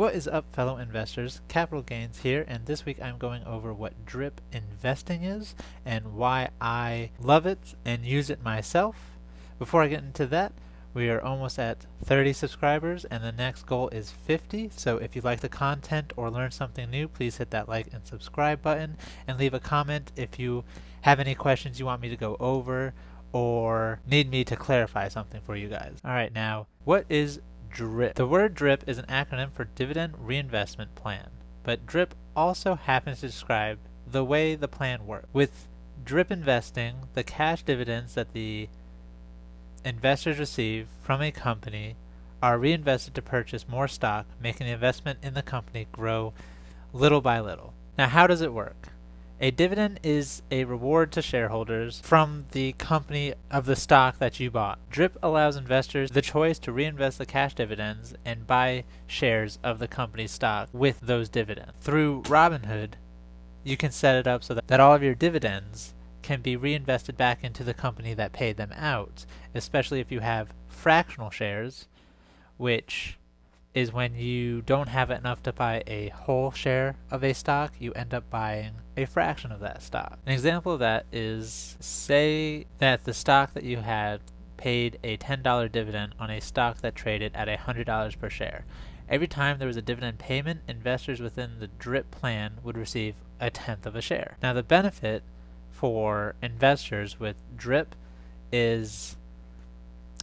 What is up, fellow investors? Capital Gains here, and this week I'm going over what drip investing is and why I love it and use it myself. Before I get into that, we are almost at 30 subscribers and the next goal is 50. So if you like the content or learn something new, please hit that like and subscribe button and leave a comment if you have any questions you want me to go over or need me to clarify something for you guys. Alright, now, what is DRIP? The word DRIP is an acronym for Dividend Reinvestment Plan, but DRIP also happens to describe the way the plan works. With DRIP investing, the cash dividends that the investors receive from a company are reinvested to purchase more stock, making the investment in the company grow little by little. Now, how does it work? A dividend is a reward to shareholders from the company of the stock that you bought. DRIP allows investors the choice to reinvest the cash dividends and buy shares of the company's stock with those dividends. Through Robinhood, you can set it up so that all of your dividends can be reinvested back into the company that paid them out, especially if you have fractional shares, which is when you don't have enough to buy a whole share of a stock, you end up buying a fraction of that stock. An example of that is, say that the stock that you had paid a $10 dividend on a stock that traded at $100 per share. Every time there was a dividend payment, investors within the DRIP plan would receive a tenth of a share. Now, the benefit for investors with DRIP is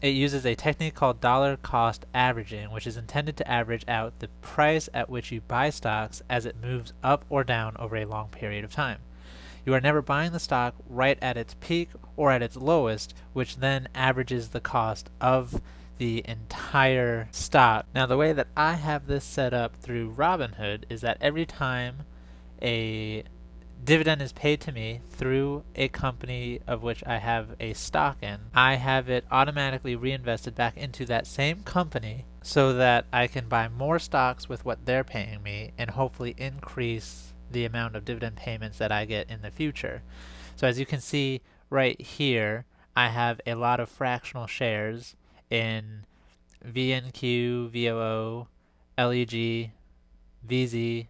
it uses a technique called dollar cost averaging, which is intended to average out the price at which you buy stocks as it moves up or down over a long period of time. You are never buying the stock right at its peak or at its lowest, which then averages the cost of the entire stock. Now, the way that I have this set up through Robinhood is that every time a dividend is paid to me through a company of which I have a stock in, I have it automatically reinvested back into that same company so that I can buy more stocks with what they're paying me and hopefully increase the amount of dividend payments that I get in the future. So as you can see right here, I have a lot of fractional shares in VNQ, VOO, LEG, VZ,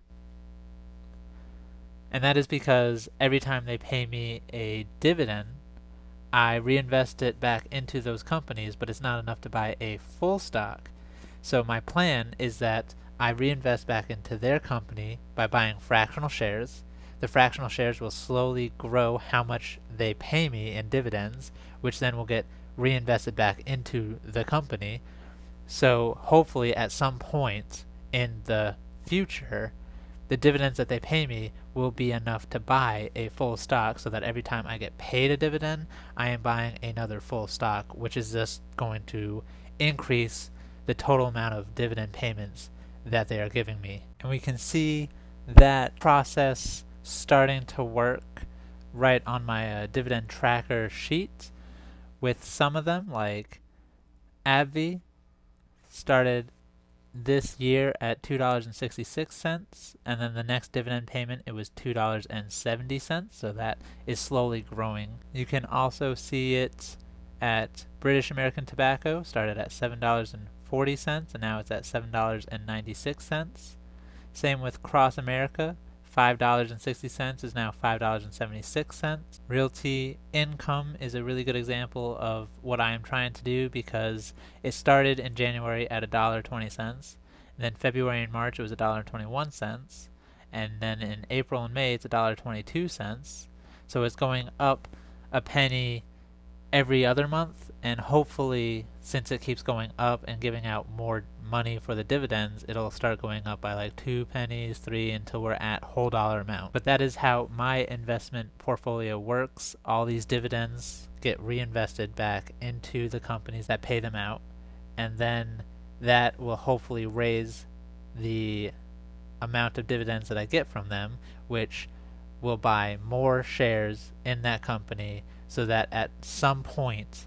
and that is because every time they pay me a dividend, I reinvest it back into those companies, but it's not enough to buy a full stock. So my plan is that I reinvest back into their company by buying fractional shares. The fractional shares will slowly grow how much they pay me in dividends, which then will get reinvested back into the company. So hopefully at some point in the future, the dividends that they pay me will be enough to buy a full stock so that every time I get paid a dividend, I am buying another full stock, which is just going to increase the total amount of dividend payments that they are giving me. And we can see that process starting to work right on my dividend tracker sheet with some of them, like AbbVie started this year at $2.66, and then the next dividend payment it was $2.70, so that is slowly growing. You can also see it at British American Tobacco, started at $7.40 and now it's at $7.96. Same with Cross America, $5.60 is now $5.76. Realty Income is a really good example of what I am trying to do because it started in January at $1.20. Then February and March it was $1.21. And then in April and May it's $1.22. So it's going up a penny every other month, and hopefully since it keeps going up and giving out more money for the dividends, it'll start going up by like 2 pennies, 3, until we're at whole dollar amount. But that is how my investment portfolio works. All these dividends get reinvested back into the companies that pay them out, and then that will hopefully raise the amount of dividends that I get from them, which will buy more shares in that company so that at some point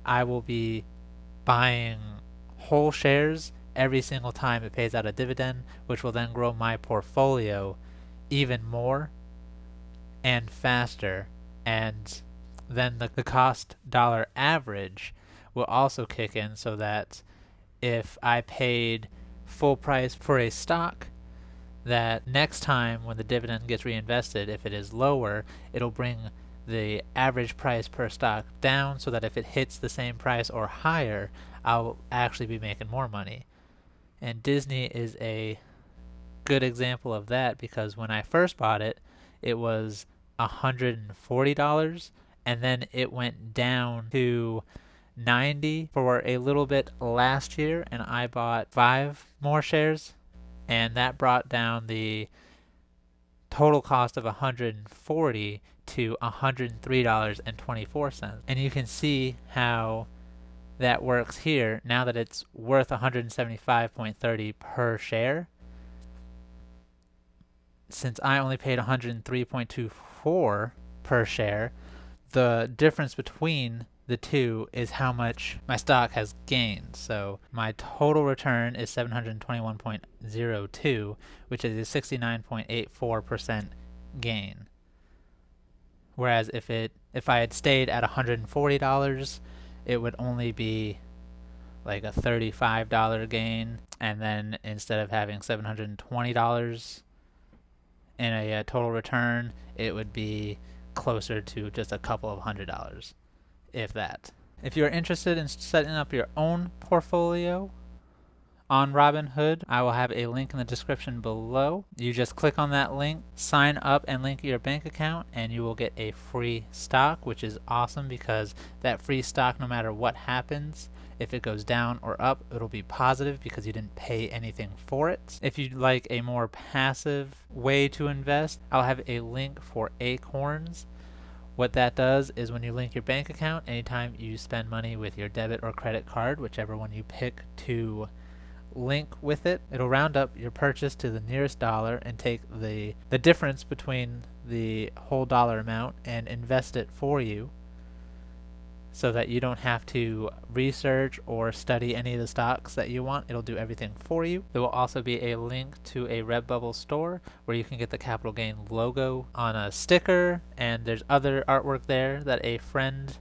I will be buying whole shares every single time it pays out a dividend, which will then grow my portfolio even more and faster. And then the cost dollar average will also kick in so that if I paid full price for a stock, that next time when the dividend gets reinvested, if it is lower, it'll bring the average price per stock down, so that if it hits the same price or higher, I'll actually be making more money. And Disney is a good example of that, because when I first bought it, it was $140, and then it went down to 90 for a little bit last year, and I bought 5 more shares, and that brought down the total cost of $140 to $103.24. And you can see how that works here. Now that it's worth $175.30 per share, since I only paid $103.24 per share, the difference between the two is how much my stock has gained. So my total return is 721.02, which is a 69.84% gain. Whereas if I had stayed at $140, it would only be like a $35 gain, and then instead of having $720 in a total return, it would be closer to just a couple of $100, if that. If you're interested in setting up your own portfolio on Robinhood, I will have a link in the description below. You just click on that link, sign up, and link your bank account, and you will get a free stock, which is awesome, because that free stock, no matter what happens, if it goes down or up, it'll be positive because you didn't pay anything for it. If you'd like a more passive way to invest, I'll have a link for Acorns. What that does is when you link your bank account, anytime you spend money with your debit or credit card, whichever one you pick to link with it, it'll round up your purchase to the nearest dollar and take the difference between the whole dollar amount and invest it for you, so that you don't have to research or study any of the stocks that you want. It'll do everything for you. There will also be a link to a Redbubble store where you can get the Capital Gain logo on a sticker, and there's other artwork there that a friend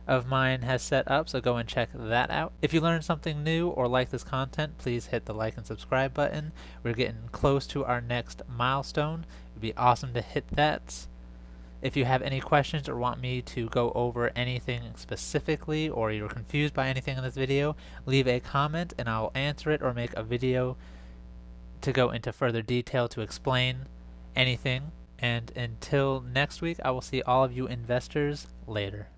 of mine has set up, so go and check that out. If you learned something new or like this content, please hit the like and subscribe button. We're getting close to our next milestone. It'd be awesome to hit that. If you have any questions or want me to go over anything specifically, or you're confused by anything in this video, leave a comment and I'll answer it or make a video to go into further detail to explain anything. And until next week, I will see all of you investors later.